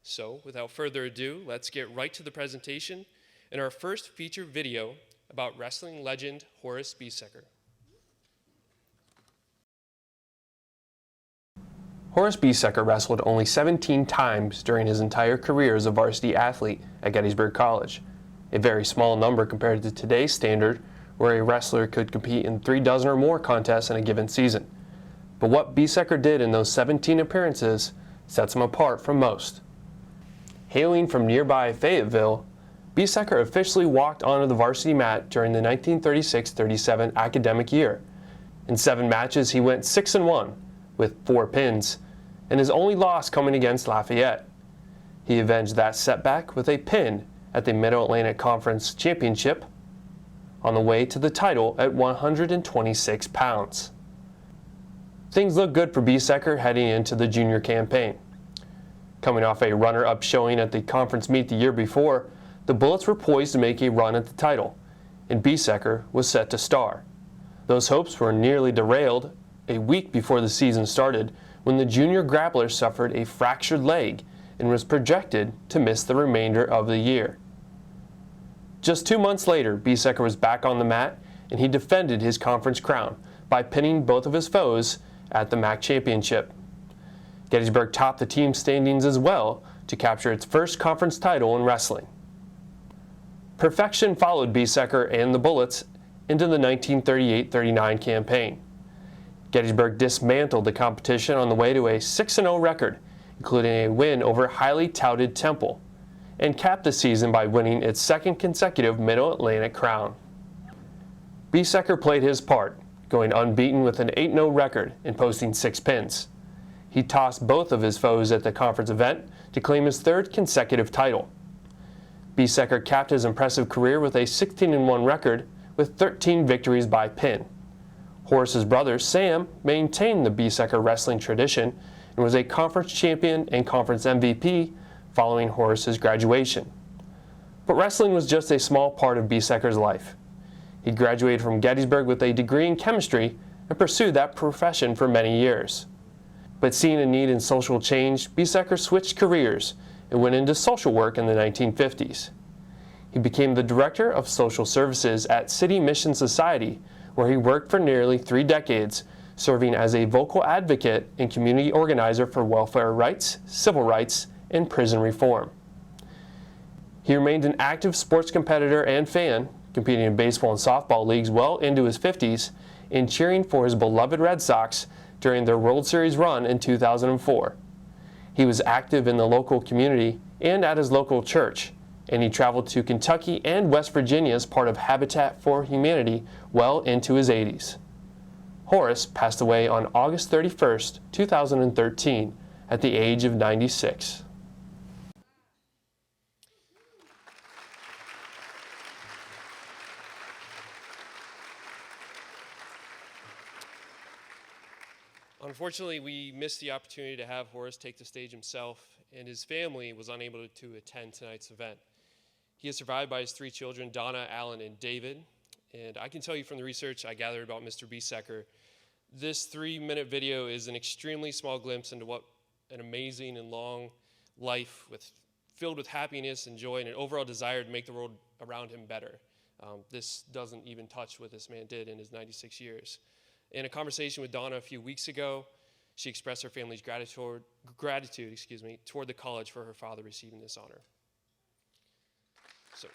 So without further ado, let's get right to the presentation and our first feature video about wrestling legend Horace Besecker. Horace Besecker wrestled only 17 times during his entire career as a varsity athlete at Gettysburg College, a very small number compared to today's standard where a wrestler could compete in 3 dozen or more contests in a given season. But what Besecker did in those 17 appearances sets him apart from most. Hailing from nearby Fayetteville, Besecker officially walked onto the varsity mat during the 1936-37 academic year. In 7 matches, he went 6-1 with 4 pins, and his only loss coming against Lafayette. He avenged that setback with a pin at the Mid-Atlantic Conference Championship on the way to the title at 126 pounds. Things looked good for Besecker heading into the junior campaign. Coming off a runner-up showing at the conference meet the year before, the Bullets were poised to make a run at the title, and Besecker was set to star. Those hopes were nearly derailed a week before the season started when the junior grappler suffered a fractured leg and was projected to miss the remainder of the year. Just 2 months later, Besecker was back on the mat, and he defended his conference crown by pinning both of his foes at the MAC championship. Gettysburg topped the team standings as well to capture its first conference title in wrestling. Perfection followed Besecker and the Bullets into the 1938-39 campaign. Gettysburg dismantled the competition on the way to a 6-0 record, including a win over highly touted Temple, and capped the season by winning its 2nd consecutive Middle Atlantic crown. Besecker played his part, going unbeaten with an 8-0 record and posting 6 pins. He tossed both of his foes at the conference event to claim his 3rd consecutive title. Besecker capped his impressive career with a 16-1 record with 13 victories by pin. Horace's brother, Sam, maintained the Besecker wrestling tradition and was a conference champion and conference MVP following Horace's graduation. But wrestling was just a small part of Besecker's life. He graduated from Gettysburg with a degree in chemistry and pursued that profession for many years. But seeing a need in social change, Besecker switched careers and went into social work in the 1950s. He became the Director of Social Services at City Mission Society, where he worked for nearly 3 decades, serving as a vocal advocate and community organizer for welfare rights, civil rights, and prison reform. He remained an active sports competitor and fan, competing in baseball and softball leagues well into his 50s, and cheering for his beloved Red Sox during their World Series run in 2004. He was active in the local community and at his local church, and he traveled to Kentucky and West Virginia as part of Habitat for Humanity well into his 80s. Horace passed away on August 31st, 2013, at the age of 96. Unfortunately, we missed the opportunity to have Horace take the stage himself, and his family was unable to attend tonight's event. He is survived by his 3 children, Donna, Alan, and David. And I can tell you from the research I gathered about Mr. Besecker, this 3-minute video is an extremely small glimpse into what an amazing and long life filled with happiness and joy and an overall desire to make the world around him better. This doesn't even touch what this man did in his 96 years. In a conversation with Donna a few weeks ago, she expressed her family's gratitude toward the college for her father receiving this honor. So.